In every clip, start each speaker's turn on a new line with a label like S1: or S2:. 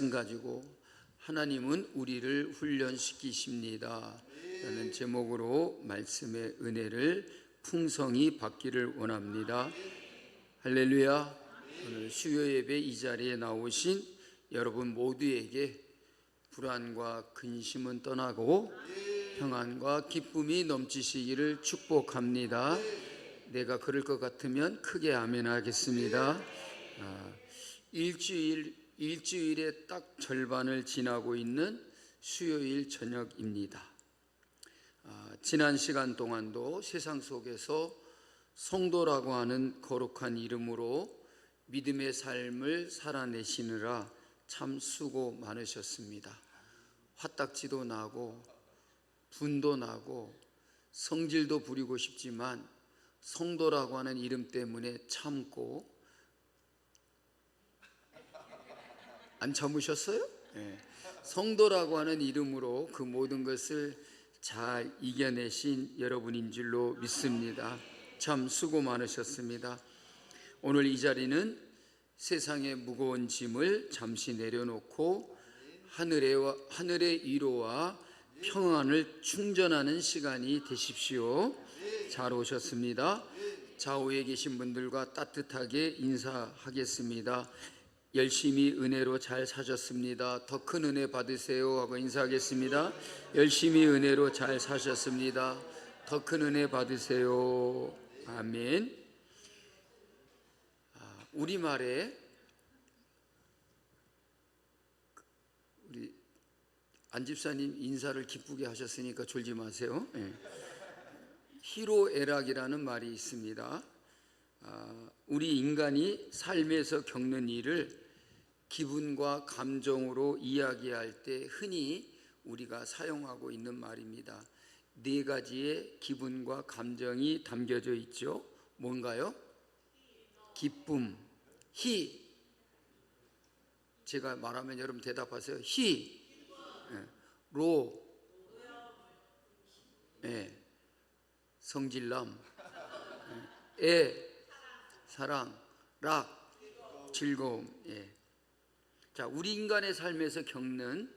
S1: 가지고 하나님은 우리를 훈련시키십니다 라는 제목으로 말씀의 은혜를 풍성히 받기를 원합니다. 할렐루야. 오늘 수요 예배 이 자리에 나오신 여러분 모두에게 불안과 근심은 떠나고 평안과 기쁨이 넘치시기를 축복합니다. 내가 그럴 것 같으면 크게 아멘 하겠습니다. 일주일의 딱 절반을 지나고 있는 수요일 저녁입니다. 지난 시간 동안도 세상 속에서 성도라고 하는 거룩한 이름으로 믿음의 삶을 살아내시느라 참 수고 많으셨습니다. 화딱지도 나고 분도 나고 성질도 부리고 싶지만 성도라고 하는 이름 때문에 참고, 안 참으셨어요? 네. 성도라고 하는 이름으로 그 모든 것을 잘 이겨내신 여러분인 줄로 믿습니다. 참 수고 많으셨습니다. 오늘 이 자리는 세상의 무거운 짐을 잠시 내려놓고 하늘의 위로와 평안을 충전하는 시간이 되십시오. 잘 오셨습니다. 좌우에 계신 분들과 따뜻하게 인사하겠습니다. 열심히 은혜로 잘 사셨습니다. 더 큰 은혜 받으세요 하고 인사하겠습니다. 열심히 은혜로 잘 사셨습니다. 더 큰 은혜 받으세요. 아멘. 우리말에 우리 안 집사님 인사를 기쁘게 하셨으니까 졸지 마세요. 네. 희로애락이라는 말이 있습니다. 우리 인간이 삶에서 겪는 일을 기분과 감정으로 이야기할 때 흔히 우리가 사용하고 있는 말입니다. 네 가지의 기분과 감정이 담겨져 있죠. 뭔가요? 기쁨, 희. 제가 말하면 여러분 대답하세요. 희, 로, 성질남, 사랑, 락, 즐거움. 자, 우리 인간의 삶에서 겪는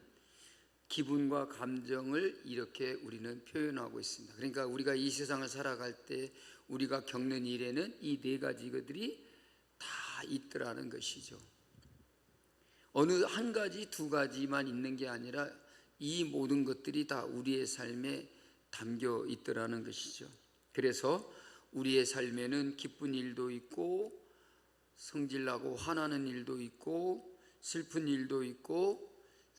S1: 기분과 감정을 이렇게 우리는 표현하고 있습니다. 그러니까 우리가 이 세상을 살아갈 때 우리가 겪는 일에는 이 네 가지 것들이 다 있더라는 것이죠. 어느 한 가지, 두 가지만 있는 게 아니라 이 모든 것들이 다 우리의 삶에 담겨 있더라는 것이죠. 그래서 우리의 삶에는 기쁜 일도 있고 성질나고 화나는 일도 있고 슬픈 일도 있고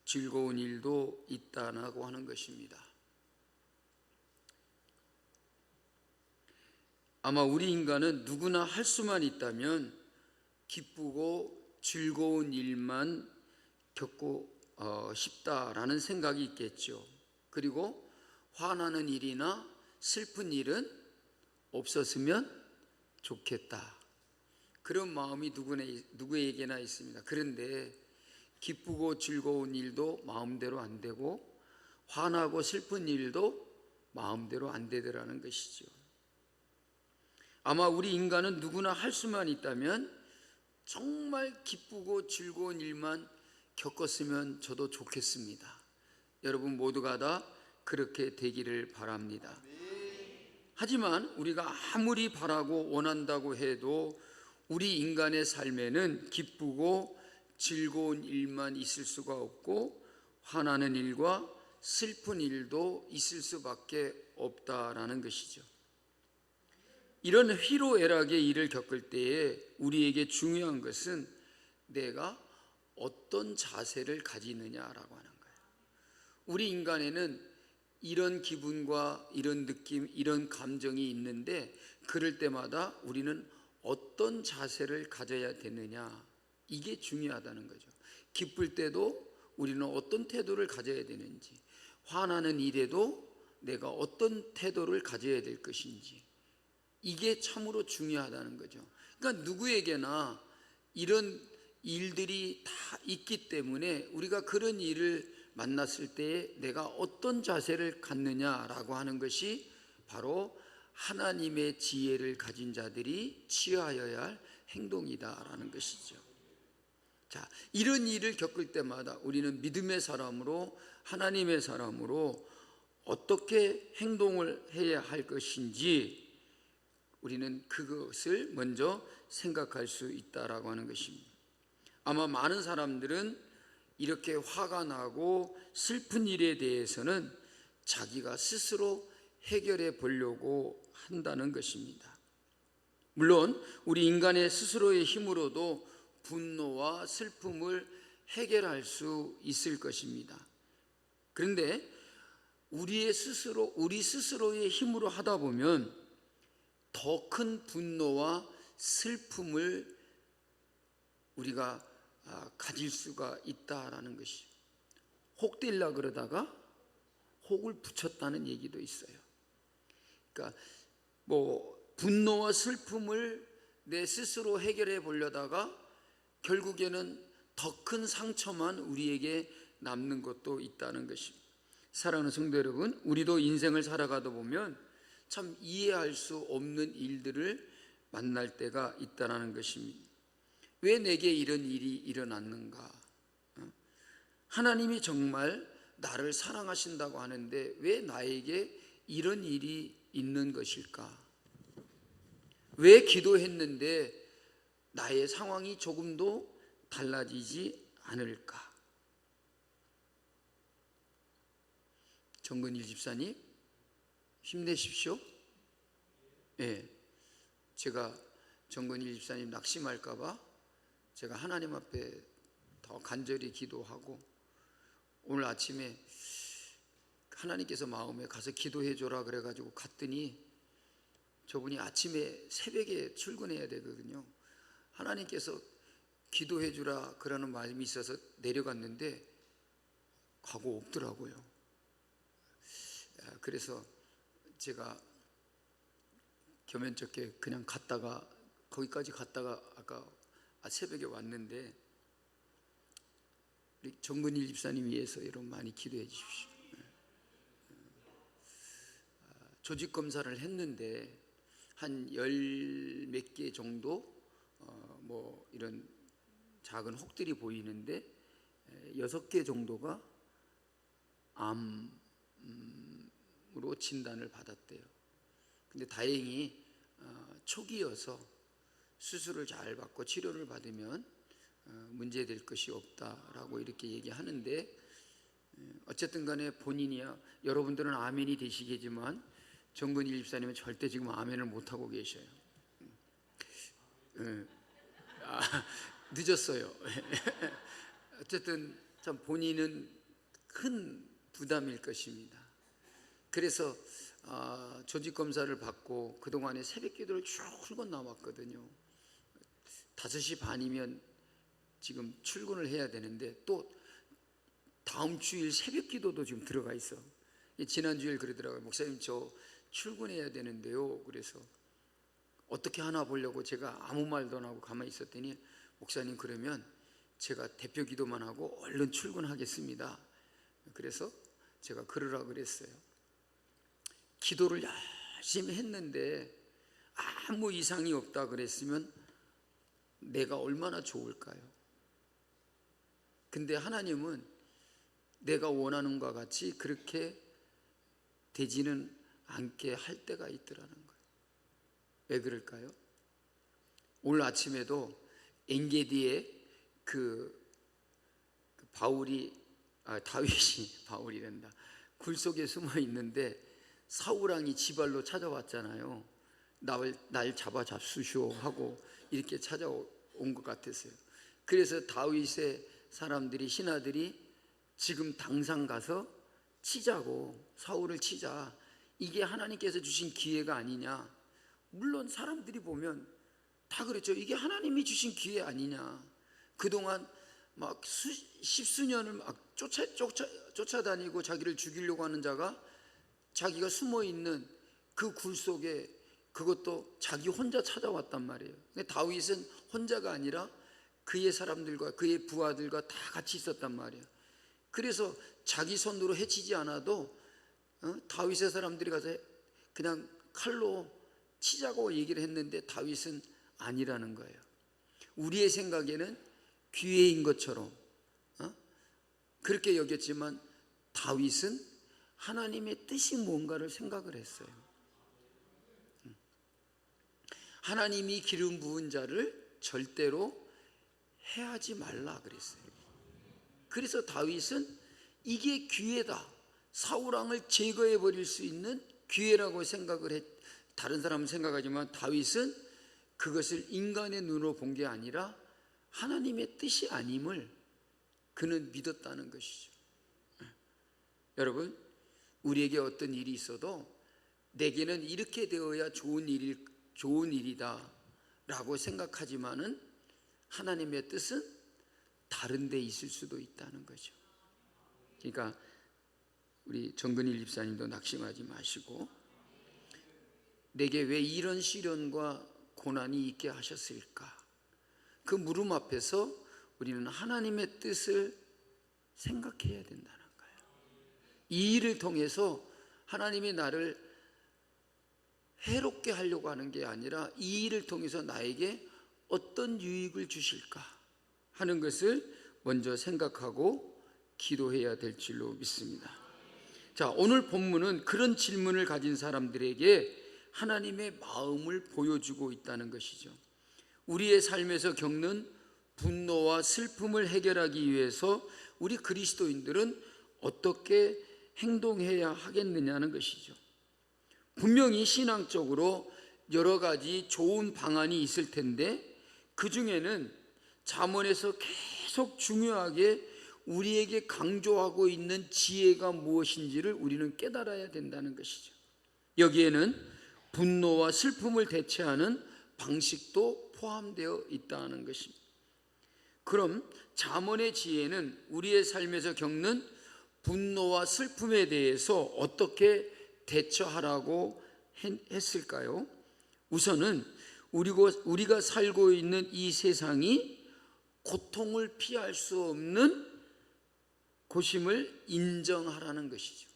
S1: 즐거운 일도 있다고 하는 것입니다. 아마 우리 인간은 누구나 할 수만 있다면 기쁘고 즐거운 일만 겪고 싶다라는 생각이 있겠죠. 그리고 화나는 일이나 슬픈 일은 없었으면 좋겠다, 그런 마음이 누구에게나 있습니다. 그런데 기쁘고 즐거운 일도 마음대로 안 되고 화나고 슬픈 일도 마음대로 안 되더라는 것이죠. 아마 우리 인간은 누구나 할 수만 있다면 정말 기쁘고 즐거운 일만 겪었으면 저도 좋겠습니다. 여러분 모두가 다 그렇게 되기를 바랍니다. 하지만 우리가 아무리 바라고 원한다고 해도 우리 인간의 삶에는 기쁘고 즐거운 일만 있을 수가 없고 화나는 일과 슬픈 일도 있을 수밖에 없다라는 것이죠. 이런 희로애락의 일을 겪을 때에 우리에게 중요한 것은 내가 어떤 자세를 가지느냐라고 하는 거예요. 우리 인간에는 이런 기분과 이런 느낌, 이런 감정이 있는데 그럴 때마다 우리는 어떤 자세를 가져야 되느냐, 이게 중요하다는 거죠. 기쁠 때도 우리는 어떤 태도를 가져야 되는지, 화나는 일에도 내가 어떤 태도를 가져야 될 것인지, 이게 참으로 중요하다는 거죠. 그러니까 누구에게나 이런 일들이 다 있기 때문에 우리가 그런 일을 만났을 때 내가 어떤 자세를 갖느냐라고 하는 것이 바로 하나님의 지혜를 가진 자들이 취하여야 할 행동이다라는 것이죠. 자, 이런 일을 겪을 때마다 우리는 믿음의 사람으로, 하나님의 사람으로 어떻게 행동을 해야 할 것인지 우리는 그것을 먼저 생각할 수 있다라고 하는 것입니다. 아마 많은 사람들은 이렇게 화가 나고 슬픈 일에 대해서는 자기가 스스로 해결해 보려고 한다는 것입니다. 물론 우리 인간의 스스로의 힘으로도 분노와 슬픔을 해결할 수 있을 것입니다. 그런데 우리 스스로의 힘으로 하다 보면 더 큰 분노와 슬픔을 우리가 가질 수가 있다라는 것이, 혹되려 그러다가 혹을 붙였다는 얘기도 있어요. 그러니까 분노와 슬픔을 내 스스로 해결해 보려다가 결국에는 더 큰 상처만 우리에게 남는 것도 있다는 것입니다. 사랑하는 성도 여러분, 우리도 인생을 살아가다 보면 참 이해할 수 없는 일들을 만날 때가 있다는 것입니다. 왜 내게 이런 일이 일어났는가? 하나님이 정말 나를 사랑하신다고 하는데 왜 나에게 이런 일이 있는 것일까? 왜 기도했는데 나의 상황이 조금도 달라지지 않을까? 정근일 집사님, 힘내십시오. 제가 정근일 집사님 낙심할까봐 제가 하나님 앞에 더 간절히 기도하고, 오늘 아침에 하나님께서 마음에 가서 기도해줘라 그래가지고 갔더니 저분이 아침에 새벽에 출근해야 되거든요. 하나님께서 기도해주라 그러는 마음이 있어서 내려갔는데 가고 없더라고요. 그래서 제가 겸연쩍게 그냥 거기까지 갔다가 아까 새벽에 왔는데, 우리 정근일 집사님 위해서 여러분 많이 기도해 주십시오. 조직 검사를 했는데 한 10몇 개 정도 이런 작은 혹들이 보이는데 6개 정도가 암으로 진단을 받았대요. 근데 다행히 초기여서 수술을 잘 받고 치료를 받으면 문제될 것이 없다라고 이렇게 얘기하는데, 어쨌든 간에 본인이야, 여러분들은 아멘이 되시겠지만 정근일 집사님은 절대 지금 아멘을 못하고 계셔요. 늦었어요. 어쨌든 참 본인은 큰 부담일 것입니다. 그래서 조직검사를 받고 그동안에 새벽 기도를 쭉 흘건 나왔거든요. 5시 반이면 지금 출근을 해야 되는데 또 다음 주일 새벽 기도도 지금 들어가 있어. 지난주일 그러더라고요. 목사님, 저 출근해야 되는데요. 그래서 어떻게 하나 보려고 제가 아무 말도 안 하고 가만히 있었더니, 목사님 그러면 제가 대표 기도만 하고 얼른 출근하겠습니다. 그래서 제가 그러라 그랬어요. 기도를 열심히 했는데 아무 이상이 없다 그랬으면 내가 얼마나 좋을까요? 근데 하나님은 내가 원하는 것과 같이 그렇게 되지는 않게 할 때가 있더라는 거예요. 왜 그럴까요? 오늘 아침에도 엔게디에 다윗이 굴 속에 숨어 있는데 사울왕이 지발로 찾아왔잖아요. 날 잡수시오 하고 이렇게 찾아온 것 같았어요. 그래서 다윗의 사람들이, 신하들이 지금 당장 가서 치자고, 사울을 치자, 이게 하나님께서 주신 기회가 아니냐. 물론 사람들이 보면 다 그랬죠. 이게 하나님이 주신 기회 아니냐. 그동안 막 십수년을 막 쫓아다니고 자기를 죽이려고 하는 자가 자기가 숨어있는 그 굴 속에, 그것도 자기 혼자 찾아왔단 말이에요. 근데 다윗은 혼자가 아니라 그의 사람들과 그의 부하들과 다 같이 있었단 말이에요. 그래서 자기 손으로 해치지 않아도 다윗의 사람들이 가서 그냥 칼로 치자고 얘기를 했는데 다윗은 아니라는 거예요. 우리의 생각에는 기회인 것처럼 그렇게 여겼지만 다윗은 하나님의 뜻이 뭔가를 생각을 했어요. 하나님이 기름 부은 자를 절대로 해하지 말라 그랬어요. 그래서 다윗은 이게 기회다, 사울 왕을 제거해 버릴 수 있는 기회라고 생각을 했. 다른 사람은 생각하지만 다윗은 그것을 인간의 눈으로 본 게 아니라 하나님의 뜻이 아님을 그는 믿었다는 것이죠. 여러분, 우리에게 어떤 일이 있어도 내게는 이렇게 되어야 좋은 일이다 라고 생각하지만은 하나님의 뜻은 다른 데 있을 수도 있다는 거죠. 그러니까 우리 정근일 집사님도 낙심하지 마시고, 내게 왜 이런 시련과 고난이 있게 하셨을까? 그 물음 앞에서 우리는 하나님의 뜻을 생각해야 된다는 거예요. 이 일을 통해서 하나님이 나를 해롭게 하려고 하는 게 아니라 이 일을 통해서 나에게 어떤 유익을 주실까 하는 것을 먼저 생각하고 기도해야 될 줄로 믿습니다. 자, 오늘 본문은 그런 질문을 가진 사람들에게 하나님의 마음을 보여주고 있다는 것이죠. 우리의 삶에서 겪는 분노와 슬픔을 해결하기 위해서 우리 그리스도인들은 어떻게 행동해야 하겠느냐는 것이죠. 분명히 신앙적으로 여러 가지 좋은 방안이 있을 텐데 그 중에는 잠언에서 계속 중요하게 우리에게 강조하고 있는 지혜가 무엇인지를 우리는 깨달아야 된다는 것이죠. 여기에는 분노와 슬픔을 대체하는 방식도 포함되어 있다는 것입니다. 그럼 잠언의 지혜는 우리의 삶에서 겪는 분노와 슬픔에 대해서 어떻게 대처하라고 했을까요? 우선은 우리가 살고 있는 이 세상이 고통을 피할 수 없는 곳임을 인정하라는 것이죠.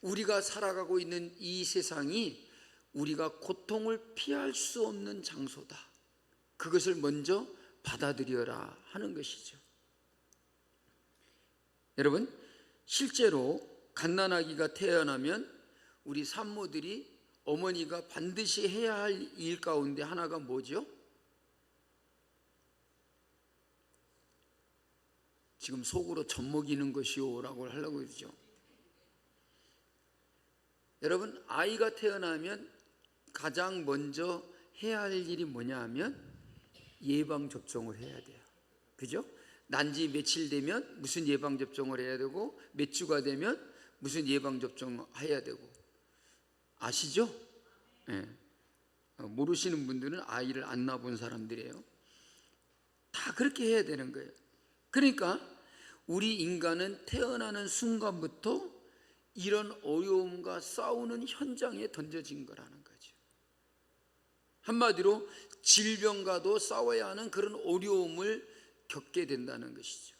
S1: 우리가 살아가고 있는 이 세상이 우리가 고통을 피할 수 없는 장소다, 그것을 먼저 받아들여라 하는 것이죠. 여러분, 실제로 갓난아기가 태어나면 우리 산모들이 어머니가 반드시 해야 할 일 가운데 하나가 뭐죠? 지금 속으로 젖먹이는 것이요 라고 하려고 그러죠. 여러분, 아이가 태어나면 가장 먼저 해야 할 일이 뭐냐 하면 예방접종을 해야 돼요. 그죠? 난지 며칠 되면 무슨 예방접종을 해야 되고, 몇 주가 되면 무슨 예방접종 해야 되고, 아시죠? 네. 모르시는 분들은 아이를 안 낳아본 사람들이에요. 다 그렇게 해야 되는 거예요. 그러니까 우리 인간은 태어나는 순간부터 이런 어려움과 싸우는 현장에 던져진 거라는 거죠. 한마디로 질병과도 싸워야 하는 그런 어려움을 겪게 된다는 것이죠.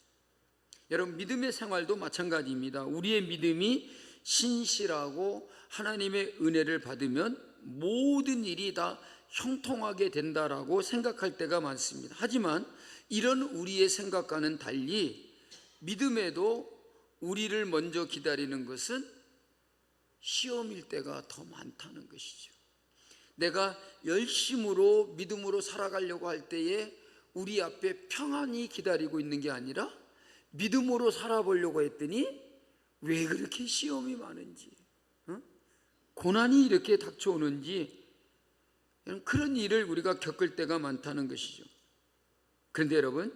S1: 여러분, 믿음의 생활도 마찬가지입니다. 우리의 믿음이 신실하고 하나님의 은혜를 받으면 모든 일이 다 형통하게 된다라고 생각할 때가 많습니다. 하지만 이런 우리의 생각과는 달리 믿음에도 우리를 먼저 기다리는 것은 시험일 때가 더 많다는 것이죠. 내가 열심으로 믿음으로 살아가려고 할 때에 우리 앞에 평안이 기다리고 있는 게 아니라 믿음으로 살아보려고 했더니 왜 그렇게 시험이 많은지, 고난이 이렇게 닥쳐오는지, 그런 일을 우리가 겪을 때가 많다는 것이죠. 그런데 여러분,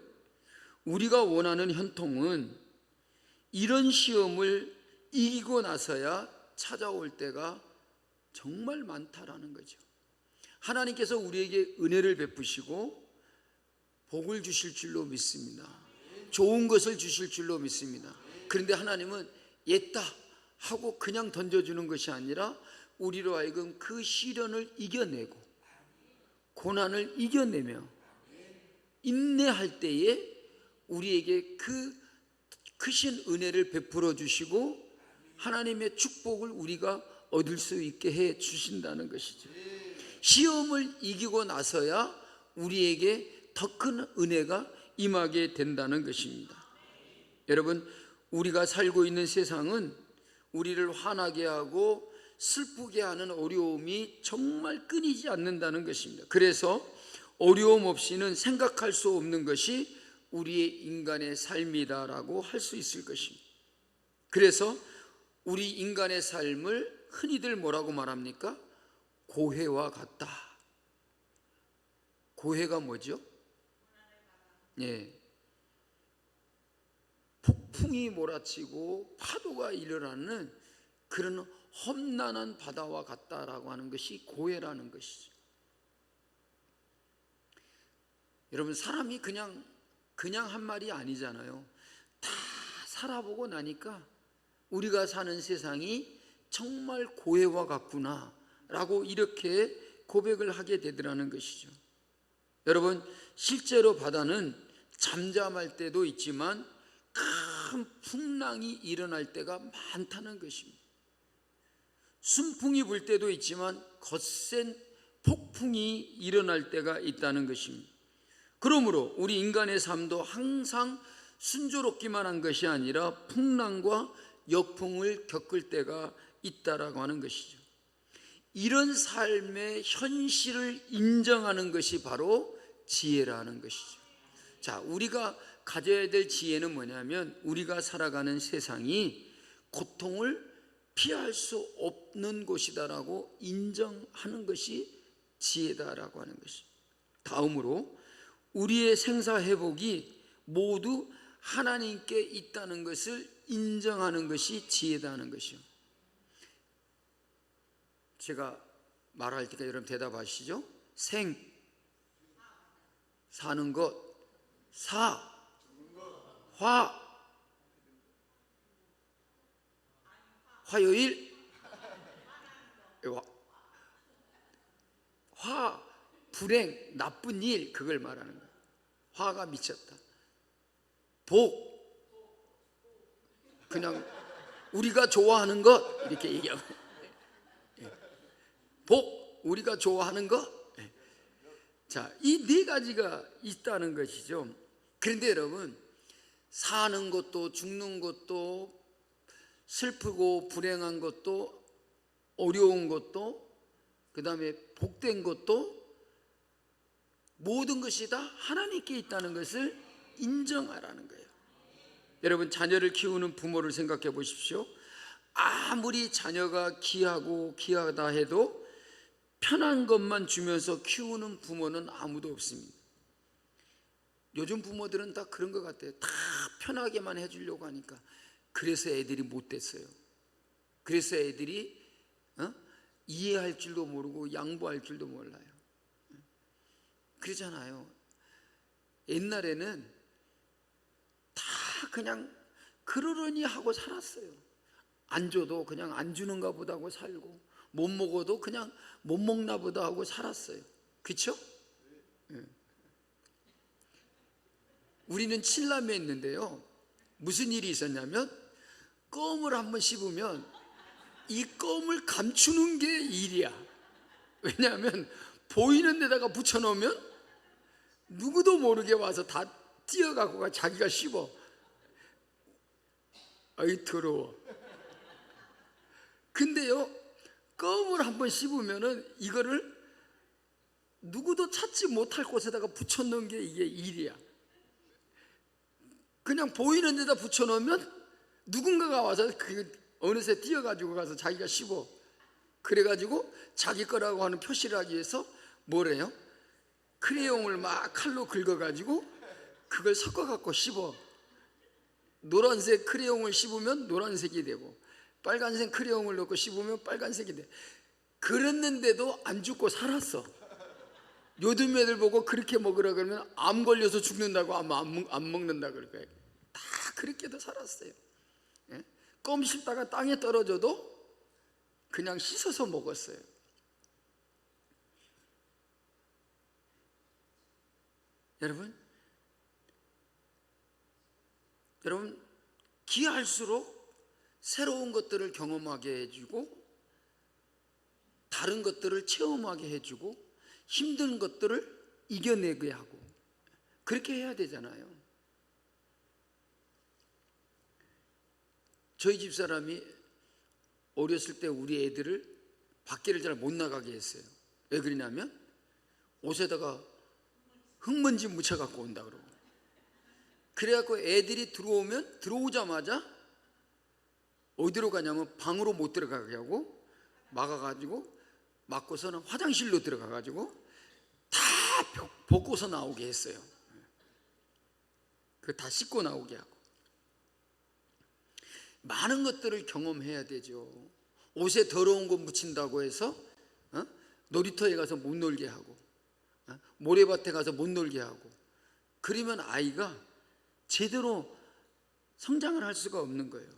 S1: 우리가 원하는 현통은 이런 시험을 이기고 나서야 찾아올 때가 정말 많다라는 거죠. 하나님께서 우리에게 은혜를 베푸시고 복을 주실 줄로 믿습니다. 좋은 것을 주실 줄로 믿습니다. 그런데 하나님은 옛다 하고 그냥 던져주는 것이 아니라 우리로 하여금 그 시련을 이겨내고 고난을 이겨내며 인내할 때에 우리에게 그 크신 은혜를 베풀어 주시고 하나님의 축복을 우리가 얻을 수 있게 해 주신다는 것이죠. 시험을 이기고 나서야 우리에게 더 큰 은혜가 임하게 된다는 것입니다. 여러분, 우리가 살고 있는 세상은 우리를 화나게 하고 슬프게 하는 어려움이 정말 끊이지 않는다는 것입니다. 그래서 어려움 없이는 생각할 수 없는 것이 우리의 인간의 삶이다라고 할 수 있을 것입니다. 그래서 우리 인간의 삶을 흔히들 뭐라고 말합니까? 고해와 같다. 고해가 뭐죠? 예. 폭풍이 몰아치고 파도가 일어나는 그런 험난한 바다와 같다라고 하는 것이 고해라는 것이죠. 여러분, 사람이 그냥 한 말이 아니잖아요. 다 살아보고 나니까 우리가 사는 세상이 정말 고해와 같구나 라고 이렇게 고백을 하게 되더라는 것이죠. 여러분, 실제로 바다는 잠잠할 때도 있지만 큰 풍랑이 일어날 때가 많다는 것입니다. 순풍이 불 때도 있지만 거센 폭풍이 일어날 때가 있다는 것입니다. 그러므로 우리 인간의 삶도 항상 순조롭기만 한 것이 아니라 풍랑과 역풍을 겪을 때가 있다라고 하는 것이죠. 이런 삶의 현실을 인정하는 것이 바로 지혜라는 것이죠. 자, 우리가 가져야 될 지혜는 뭐냐면 우리가 살아가는 세상이 고통을 피할 수 없는 곳이다라고 인정하는 것이 지혜다라고 하는 것입니다. 다음으로 우리의 생사회복이 모두 하나님께 있다는 것을 인정하는 것이 지혜다는 것이요. 제가 말할 때까지 여러분 대답하시죠. 생, 사는 것, 사, 화, 화요일, 화, 불행, 나쁜 일, 그걸 말하는 거예요. 화가 미쳤다. 복, 그냥 우리가 좋아하는 것 이렇게 얘기하고, 복, 우리가 좋아하는 것. 자, 이 네 가지가 있다는 것이죠. 그런데 여러분, 사는 것도 죽는 것도 슬프고 불행한 것도 어려운 것도 그 다음에 복된 것도 모든 것이 다 하나님께 있다는 것을 인정하라는 거예요. 여러분, 자녀를 키우는 부모를 생각해 보십시오. 아무리 자녀가 귀하고 귀하다 해도 편한 것만 주면서 키우는 부모는 아무도 없습니다. 요즘 부모들은 다 그런 것 같아요. 다 편하게만 해주려고 하니까. 그래서 애들이 못 됐어요. 그래서 애들이 이해할 줄도 모르고 양보할 줄도 몰라요. 그러잖아요. 옛날에는 다 그냥 그러려니 하고 살았어요. 안 줘도 그냥 안 주는가 보다 하고 살고, 못 먹어도 그냥 못 먹나 보다 하고 살았어요. 그렇죠? 우리는 7남매였는데요, 무슨 일이 있었냐면 껌을 한번 씹으면 이 껌을 감추는 게 일이야. 왜냐하면 보이는 데다가 붙여놓으면 누구도 모르게 와서 다 뛰어가고 자기가 씹어. 아이 더러워. 근데요, 껌을 한번 씹으면은 이거를 누구도 찾지 못할 곳에다가 붙여놓은 게 이게 일이야. 그냥 보이는 데다 붙여놓으면 누군가가 와서 그 어느새 뛰어가지고 가서 자기가 씹어. 그래가지고 자기 거라고 하는 표시를 하기 위해서 뭐래요? 크레용을 막 칼로 긁어가지고 그걸 섞어갖고 씹어. 노란색 크레용을 씹으면 노란색이 되고, 빨간색 크레용을 넣고 씹으면 빨간색이 돼. 그랬는데도 안 죽고 살았어. 요즘 애들 보고 그렇게 먹으라 그러면 암 걸려서 죽는다고 하면 안 먹는다 그럴 거예요. 다 그렇게도 살았어요. 예? 껌 씹다가 땅에 떨어져도 그냥 씻어서 먹었어요. 여러분 귀할수록 새로운 것들을 경험하게 해주고, 다른 것들을 체험하게 해주고, 힘든 것들을 이겨내게 하고, 그렇게 해야 되잖아요. 저희 집사람이 어렸을 때 우리 애들을 밖에를 잘 못 나가게 했어요. 왜 그러냐면 옷에다가 흙먼지 묻혀갖고 온다 그러고, 그래갖고 애들이 들어오자마자 어디로 가냐면 방으로 못 들어가게 하고 막아가지고, 막고서는 화장실로 들어가가지고 다 벗고서 나오게 했어요. 그 다 씻고 나오게 하고. 많은 것들을 경험해야 되죠. 옷에 더러운 거 묻힌다고 해서 놀이터에 가서 못 놀게 하고, 모래밭에 가서 못 놀게 하고, 그러면 아이가 제대로 성장을 할 수가 없는 거예요.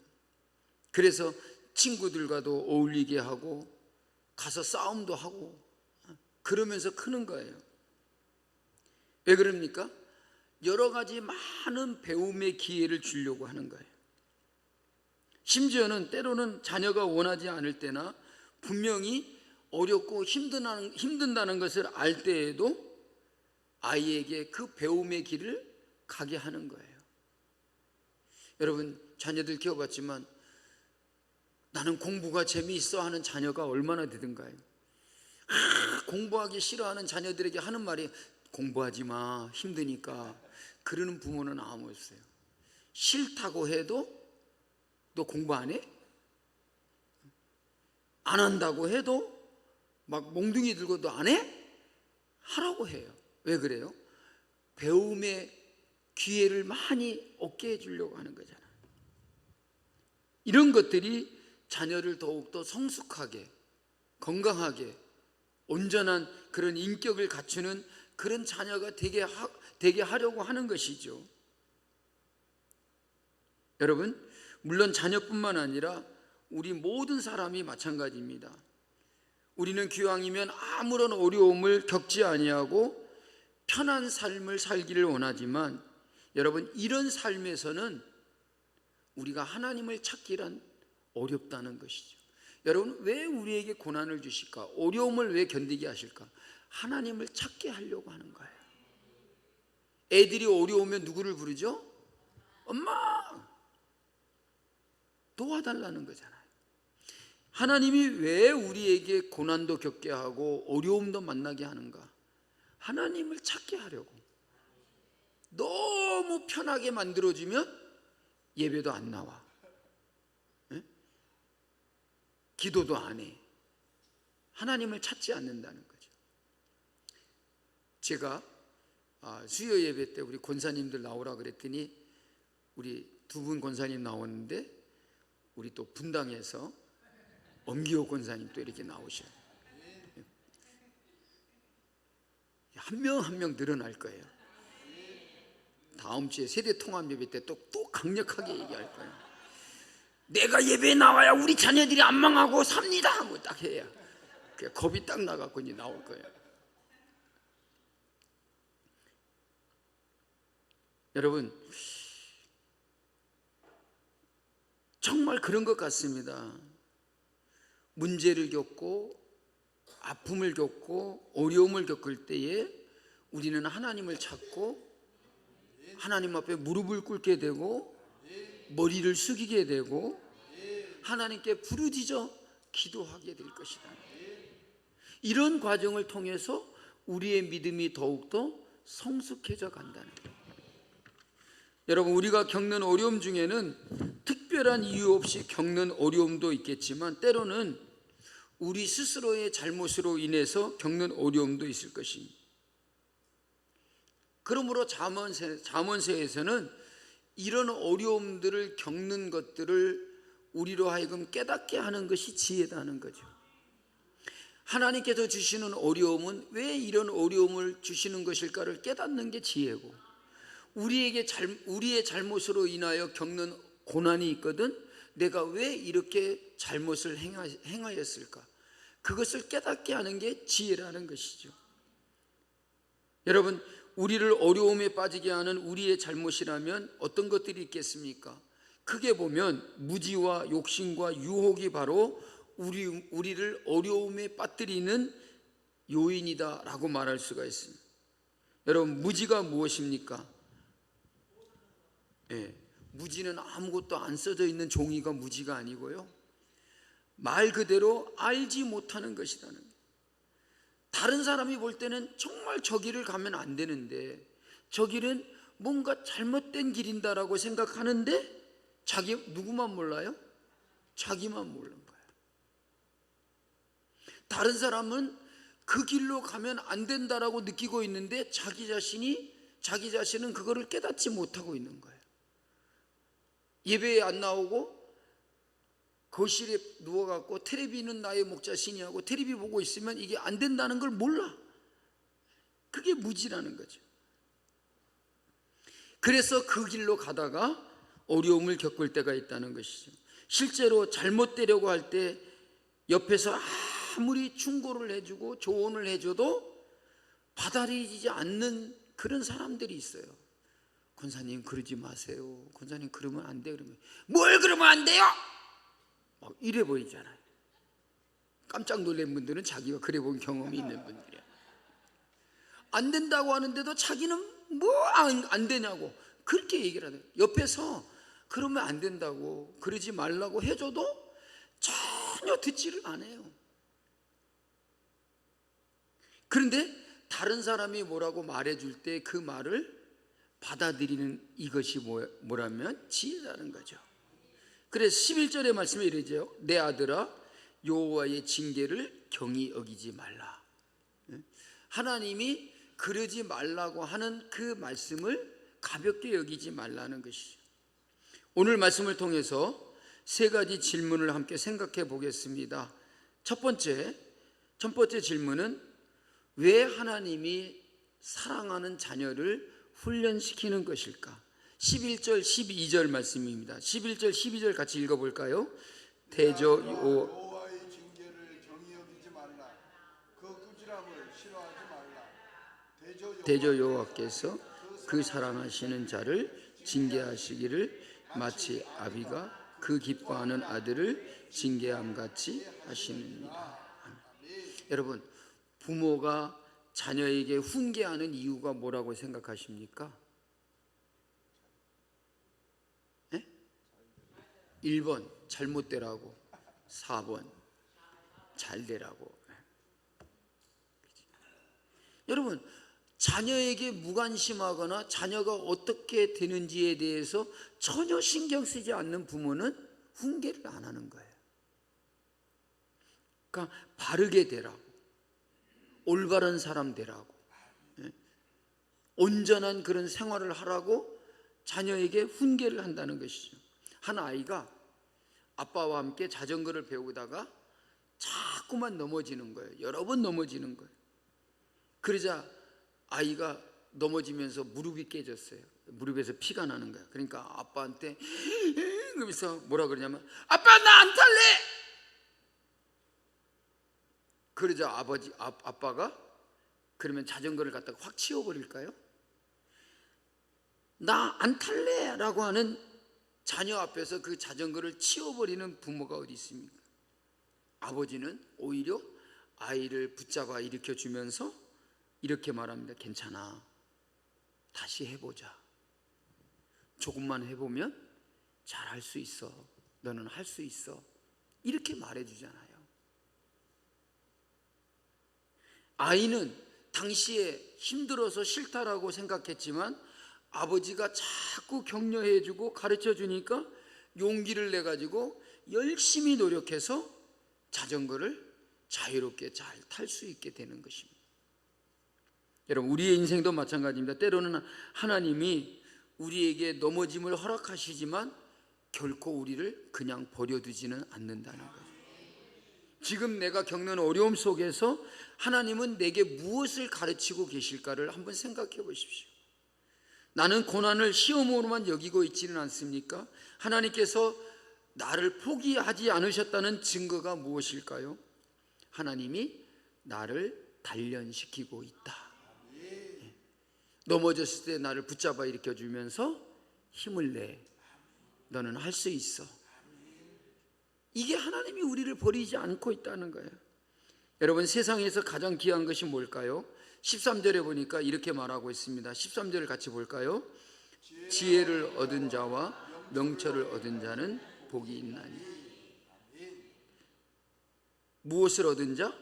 S1: 그래서 친구들과도 어울리게 하고 가서 싸움도 하고 그러면서 크는 거예요. 왜 그럽니까? 여러 가지 많은 배움의 기회를 주려고 하는 거예요. 심지어는 때로는 자녀가 원하지 않을 때나 분명히 어렵고 힘든다는 것을 알 때에도 아이에게 그 배움의 길을 가게 하는 거예요. 여러분, 자녀들 키워봤지만 나는 공부가 재미있어 하는 자녀가 얼마나 되든가요? 공부하기 싫어하는 자녀들에게 하는 말이 공부하지 마, 힘드니까. 그러는 부모는 아무 없어요. 싫다고 해도 너 공부 안 해? 안 한다고 해도 막 몽둥이 들고 너 안 해? 하라고 해요. 왜 그래요? 배움의 기회를 많이 얻게 해주려고 하는 거잖아요. 이런 것들이 자녀를 더욱더 성숙하게, 건강하게, 온전한 그런 인격을 갖추는 그런 자녀가 되게 하려고 하는 것이죠. 여러분, 물론 자녀뿐만 아니라 우리 모든 사람이 마찬가지입니다. 우리는 기왕이면 아무런 어려움을 겪지 아니하고 편한 삶을 살기를 원하지만, 여러분, 이런 삶에서는 우리가 하나님을 찾기란 어렵다는 것이죠. 여러분, 왜 우리에게 고난을 주실까? 어려움을 왜 견디게 하실까? 하나님을 찾게 하려고 하는 거예요. 애들이 어려우면 누구를 부르죠? 엄마! 도와달라는 거잖아요. 하나님이 왜 우리에게 고난도 겪게 하고 어려움도 만나게 하는가? 하나님을 찾게 하려고. 너무 편하게 만들어주면 예배도 안 나와, 기도도 안 해. 하나님을 찾지 않는다는 거죠. 제가 수요 예배 때 우리 권사님들 나오라 그랬더니 우리 두 분 권사님 나오는데, 우리 또 분당에서 엄기호 권사님 또 이렇게 나오셔요. 한 명 한 명 늘어날 거예요. 다음 주에 세대 통합 예배 때 또 강력하게 얘기할 거예요. 내가 예배에 나와야 우리 자녀들이 안 망하고 삽니다 하고 딱 해야 겁이 딱 나갖고 이제 나올 거예요. 여러분, 정말 그런 것 같습니다. 문제를 겪고 아픔을 겪고 어려움을 겪을 때에 우리는 하나님을 찾고 하나님 앞에 무릎을 꿇게 되고 머리를 숙이게 되고 하나님께 부르짖어 기도하게 될 것이다. 이런 과정을 통해서 우리의 믿음이 더욱더 성숙해져 간다는 거예요. 여러분, 우리가 겪는 어려움 중에는 특별한 이유 없이 겪는 어려움도 있겠지만 때로는 우리 스스로의 잘못으로 인해서 겪는 어려움도 있을 것입니다. 그러므로 잠언서에서는 이런 어려움들을 겪는 것들을 우리로 하여금 깨닫게 하는 것이 지혜다는 거죠. 하나님께서 주시는 어려움은 왜 이런 어려움을 주시는 것일까를 깨닫는 게 지혜고, 우리의 잘못으로 인하여 겪는 고난이 있거든 내가 왜 이렇게 잘못을 행하였을까? 그것을 깨닫게 하는 게 지혜라는 것이죠. 여러분, 우리를 어려움에 빠지게 하는 우리의 잘못이라면 어떤 것들이 있겠습니까? 크게 보면 무지와 욕심과 유혹이 바로 우리를 어려움에 빠뜨리는 요인이다라고 말할 수가 있습니다. 여러분, 무지가 무엇입니까? 무지는 아무것도 안 써져 있는 종이가 무지가 아니고요, 말 그대로 알지 못하는 것이라는 거예요. 다른 사람이 볼 때는 정말 저 길을 가면 안 되는데, 저 길은 뭔가 잘못된 길인다라고 생각하는데 누구만 몰라요? 자기만 모르는 거예요. 다른 사람은 그 길로 가면 안 된다라고 느끼고 있는데 자기 자신은 그거를 깨닫지 못하고 있는 거예요. 예배에 안 나오고 거실에 누워갖고 텔레비는 나의 목자시니 하고 텔레비 보고 있으면 이게 안 된다는 걸 몰라. 그게 무지라는 거죠. 그래서 그 길로 가다가 어려움을 겪을 때가 있다는 것이죠. 실제로 잘못되려고 할 때 옆에서 아무리 충고를 해주고 조언을 해줘도 받아들이지 않는 그런 사람들이 있어요. 권사님 그러지 마세요. 권사님 그러면 안 돼요. 그러면 뭘 그러면 안 돼요? 막 이래 버리잖아요. 깜짝 놀란 분들은 자기가 그래 본 경험이 있는 분들이야. 안 된다고 하는데도 자기는 뭐 안 되냐고 그렇게 얘기를 하네요. 옆에서 그러면 안 된다고, 그러지 말라고 해줘도 전혀 듣지를 않아요. 그런데 다른 사람이 뭐라고 말해줄 때 그 말을 받아들이는 이것이 뭐라면 지혜라는 거죠. 그래서 11절의 말씀에 이러죠. 내 아들아, 여호와의 징계를 경히 여기지 말라. 하나님이 그러지 말라고 하는 그 말씀을 가볍게 여기지 말라는 것이죠. 오늘 말씀을 통해서 세 가지 질문을 함께 생각해 보겠습니다. 첫 번째 질문은 왜 하나님이 사랑하는 자녀를 훈련시키는 것일까? 11절 12절 말씀입니다. 11절 12절 같이 읽어볼까요?
S2: 여호와의 징계를 경히 여기지 말라. 그 꾸지람을 싫어하지 말라.
S1: 대저 여호와께서 그 사랑하시는 자를 징계하시기를 마치 아비가 그 기뻐하는 아들을 징계함같이 하시느니라. 여러분, 부모가 자녀에게 훈계하는 이유가 뭐라고 생각하십니까? 1번 잘못되라고, 4번 잘되라고. 여러분, 자녀에게 무관심하거나 자녀가 어떻게 되는지에 대해서 전혀 신경 쓰지 않는 부모는 훈계를 안 하는 거예요. 그러니까 바르게 되라고, 올바른 사람 되라고, 온전한 그런 생활을 하라고 자녀에게 훈계를 한다는 것이죠. 한 아이가 아빠와 함께 자전거를 배우다가 자꾸만 넘어지는 거예요. 여러 번 넘어지는 거예요. 그러자 아이가 넘어지면서 무릎이 깨졌어요. 무릎에서 피가 나는 거야. 그러니까 아빠한테 그러면서 뭐라 그러냐면 아빠 나 안 탈래. 그러자 아빠가 그러면 자전거를 갖다가 확 치워버릴까요? 나 안 탈래 라고 하는 자녀 앞에서 그 자전거를 치워버리는 부모가 어디 있습니까? 아버지는 오히려 아이를 붙잡아 일으켜주면서 이렇게 말합니다. 괜찮아, 다시 해보자. 조금만 해보면 잘할 수 있어. 너는 할 수 있어. 이렇게 말해주잖아요. 아이는 당시에 힘들어서 싫다라고 생각했지만 아버지가 자꾸 격려해주고 가르쳐주니까 용기를 내가지고 열심히 노력해서 자전거를 자유롭게 잘 탈 수 있게 되는 것입니다. 여러분, 우리의 인생도 마찬가지입니다. 때로는 하나님이 우리에게 넘어짐을 허락하시지만 결코 우리를 그냥 버려두지는 않는다는 거예요. 지금 내가 겪는 어려움 속에서 하나님은 내게 무엇을 가르치고 계실까를 한번 생각해 보십시오. 나는 고난을 시험으로만 여기고 있지는 않습니까? 하나님께서 나를 포기하지 않으셨다는 증거가 무엇일까요? 하나님이 나를 단련시키고 있다. 넘어졌을 때 나를 붙잡아 일으켜주면서 힘을 내. 너는 할 수 있어. 이게 하나님이 우리를 버리지 않고 있다는 거예요. 여러분, 세상에서 가장 귀한 것이 뭘까요? 13절에 보니까 이렇게 말하고 있습니다. 13절을 같이 볼까요? 지혜를 얻은 자와 명철을 얻은 자는 복이 있나니. 무엇을 얻은 자?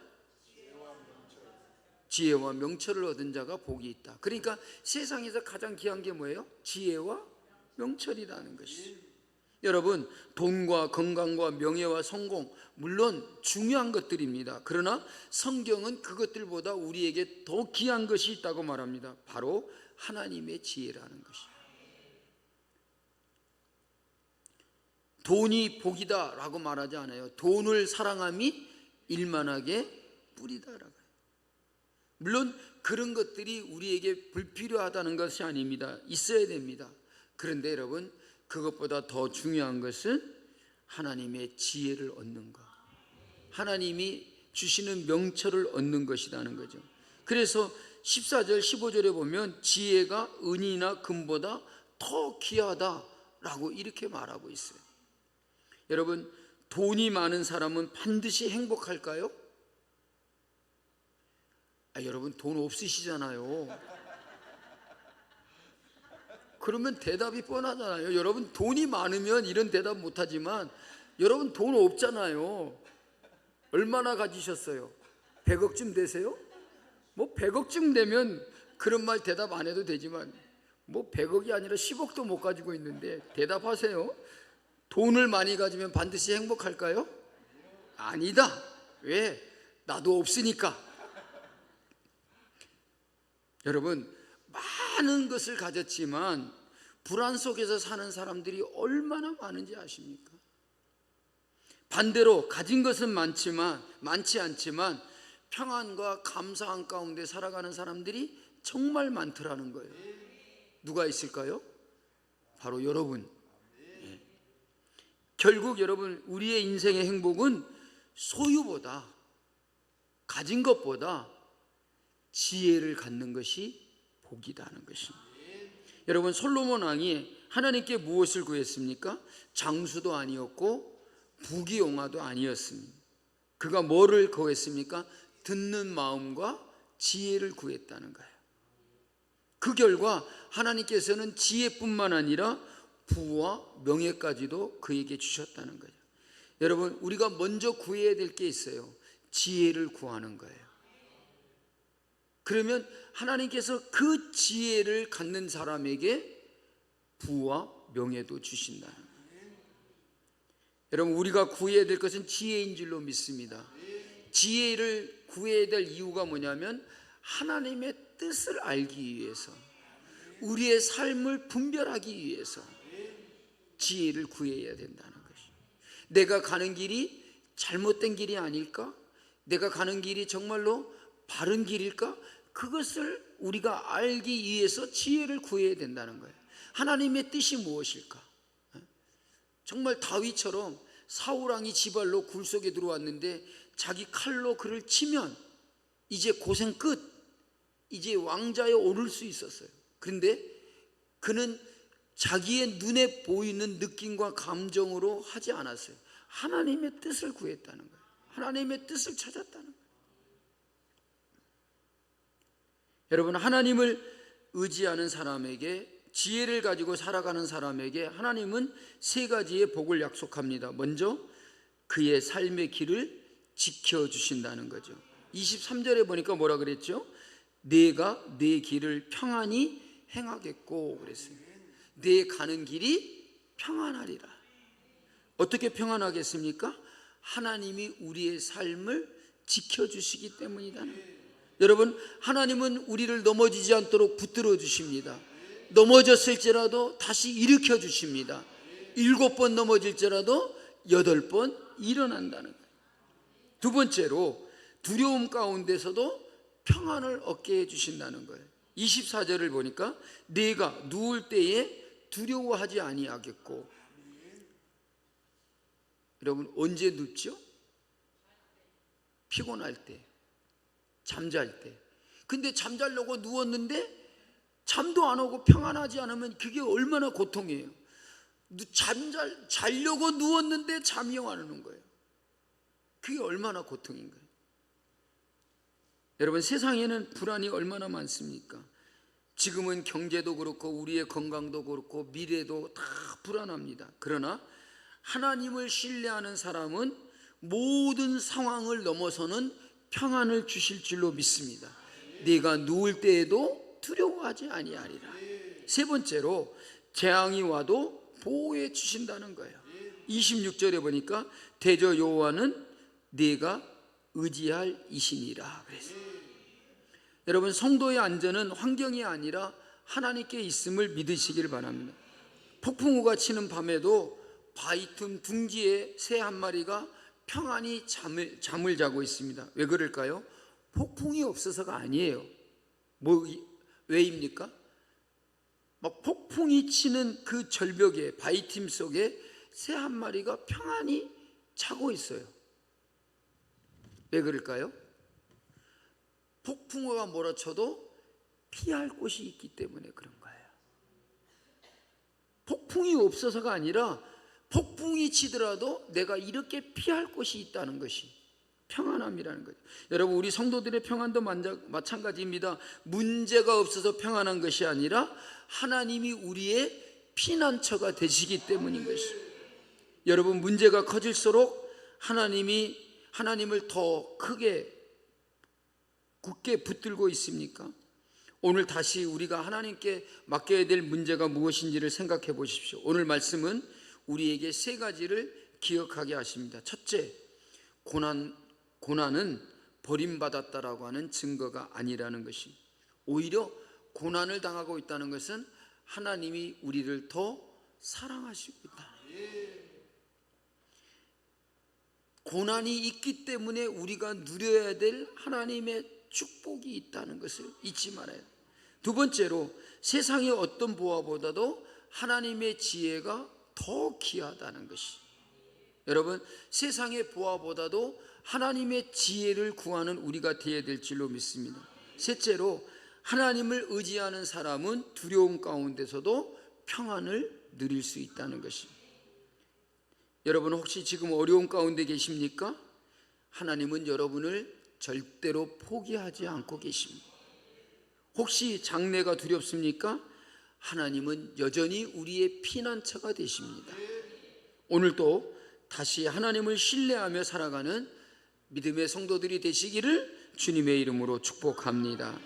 S1: 지혜와 명철을 얻은 자가 복이 있다. 그러니까 세상에서 가장 귀한 게 뭐예요? 지혜와 명철이라는 것이죠. 여러분, 돈과 건강과 명예와 성공 물론 중요한 것들입니다. 그러나 성경은 그것들보다 우리에게 더 귀한 것이 있다고 말합니다. 바로 하나님의 지혜라는 것이에요. 돈이 복이다 라고 말하지 않아요. 돈을 사랑함이 일만하게 뿌리다라고. 물론 그런 것들이 우리에게 불필요하다는 것이 아닙니다. 있어야 됩니다. 그런데 여러분, 그것보다 더 중요한 것은 하나님의 지혜를 얻는 것, 하나님이 주시는 명철을 얻는 것이라는 거죠. 그래서 14절 15절에 보면 지혜가 은이나 금보다 더 귀하다라고 이렇게 말하고 있어요. 여러분, 돈이 많은 사람은 반드시 행복할까요? 여러분, 돈 없으시잖아요. 그러면 대답이 뻔하잖아요. 여러분, 돈이 많으면 이런 대답 못하지만 여러분, 돈 없잖아요. 얼마나 가지셨어요? 100억쯤 되세요? 뭐 100억쯤 되면 그런 말 대답 안 해도 되지만 뭐 100억이 아니라 10억도 못 가지고 있는데 대답하세요. 돈을 많이 가지면 반드시 행복할까요? 아니다. 왜? 나도 없으니까. 여러분, 많은 것을 가졌지만 불안 속에서 사는 사람들이 얼마나 많은지 아십니까? 반대로 가진 것은 많지 않지만 평안과 감사한 가운데 살아가는 사람들이 정말 많더라는 거예요. 누가 있을까요? 바로 여러분. 결국 여러분, 우리의 인생의 행복은 소유보다, 가진 것보다 지혜를 갖는 것이 복이라는 것입니다. 여러분, 솔로몬 왕이 하나님께 무엇을 구했습니까? 장수도 아니었고 부귀영화도 아니었습니다. 그가 뭐를 구했습니까? 듣는 마음과 지혜를 구했다는 거예요. 그 결과 하나님께서는 지혜뿐만 아니라 부와 명예까지도 그에게 주셨다는 거예요. 여러분, 우리가 먼저 구해야 될 게 있어요. 지혜를 구하는 거예요. 그러면 하나님께서 그 지혜를 갖는 사람에게 부와 명예도 주신다는 거예요. 여러분, 우리가 구해야 될 것은 지혜인 줄로 믿습니다. 지혜를 구해야 될 이유가 뭐냐면 하나님의 뜻을 알기 위해서, 우리의 삶을 분별하기 위해서 지혜를 구해야 된다는 것이죠. 내가 가는 길이 잘못된 길이 아닐까? 내가 가는 길이 정말로 바른 길일까? 그것을 우리가 알기 위해서 지혜를 구해야 된다는 거예요. 하나님의 뜻이 무엇일까? 정말 다윗처럼 사울왕이 지발로 굴 속에 들어왔는데 자기 칼로 그를 치면 이제 고생 끝, 이제 왕좌에 오를 수 있었어요. 그런데 그는 자기의 눈에 보이는 느낌과 감정으로 하지 않았어요. 하나님의 뜻을 구했다는 거예요. 하나님의 뜻을 찾았다는 거예요. 여러분, 하나님을 의지하는 사람에게, 지혜를 가지고 살아가는 사람에게 하나님은 세 가지의 복을 약속합니다. 먼저 그의 삶의 길을 지켜주신다는 거죠. 23절에 보니까 뭐라 그랬죠? 내가 내 길을 평안히 행하겠고 그랬어요. 내 가는 길이 평안하리라. 어떻게 평안하겠습니까? 하나님이 우리의 삶을 지켜주시기 때문이다. 여러분, 하나님은 우리를 넘어지지 않도록 붙들어 주십니다. 넘어졌을지라도 다시 일으켜 주십니다. 7번 넘어질지라도 8번 일어난다는 거예요. 두 번째로 두려움 가운데서도 평안을 얻게 해주신다는 거예요. 24절을 보니까 내가 누울 때에 두려워하지 아니하겠고. 여러분, 언제 눕죠? 피곤할 때, 잠잘 때. 근데 잠자려고 누웠는데 잠도 안 오고 평안하지 않으면 그게 얼마나 고통이에요. 자려고 누웠는데 잠이 안 오는 거예요. 그게 얼마나 고통인 거예요. 여러분, 세상에는 불안이 얼마나 많습니까? 지금은 경제도 그렇고 우리의 건강도 그렇고 미래도 다 불안합니다. 그러나 하나님을 신뢰하는 사람은 모든 상황을 넘어서는 평안을 주실 줄로 믿습니다. 네가 누울 때에도 두려워하지 아니하리라. 세 번째로, 재앙이 와도 보호해 주신다는 거예요. 26절에 보니까 대저 여호와는 네가 의지할 이신이라 그랬어요. 여러분, 성도의 안전은 환경이 아니라 하나님께 있음을 믿으시길 바랍니다. 폭풍우가 치는 밤에도 바위 틈 둥지에 새 한 마리가 평안히 잠을 자고 있습니다. 왜 그럴까요? 폭풍이 없어서가 아니에요. 왜입니까? 막 폭풍이 치는 그 절벽에, 바위 틈 속에 새 한 마리가 평안히 자고 있어요. 왜 그럴까요? 폭풍우가 몰아쳐도 피할 곳이 있기 때문에 그런 거예요. 폭풍이 없어서가 아니라 폭풍이 치더라도 내가 이렇게 피할 곳이 있다는 것이 평안함이라는 거죠. 여러분, 우리 성도들의 평안도 마찬가지입니다. 문제가 없어서 평안한 것이 아니라 하나님이 우리의 피난처가 되시기 때문인 것이죠. 여러분, 문제가 커질수록 하나님을 더 크게 굳게 붙들고 있습니까? 오늘 다시 우리가 하나님께 맡겨야 될 문제가 무엇인지를 생각해 보십시오. 오늘 말씀은 우리에게 세 가지를 기억하게 하십니다. 첫째, 고난은 버림받았다라고 하는 증거가 아니라는 것입니다. 오히려 고난을 당하고 있다는 것은 하나님이 우리를 더 사랑하시고 있다. 고난이 있기 때문에 우리가 누려야 될 하나님의 축복이 있다는 것을 잊지 말아요. 두 번째로, 세상의 어떤 보화보다도 하나님의 지혜가 더 귀하다는 것이, 여러분, 세상의 보화보다도 하나님의 지혜를 구하는 우리가 되어야 될 줄로 믿습니다. 셋째로, 하나님을 의지하는 사람은 두려움 가운데서도 평안을 누릴 수 있다는 것입니다. 여러분, 혹시 지금 어려움 가운데 계십니까? 하나님은 여러분을 절대로 포기하지 않고 계십니다. 혹시 장래가 두렵습니까? 하나님은 여전히 우리의 피난처가 되십니다. 오늘도 다시 하나님을 신뢰하며 살아가는 믿음의 성도들이 되시기를 주님의 이름으로 축복합니다.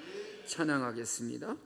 S1: 찬양하겠습니다.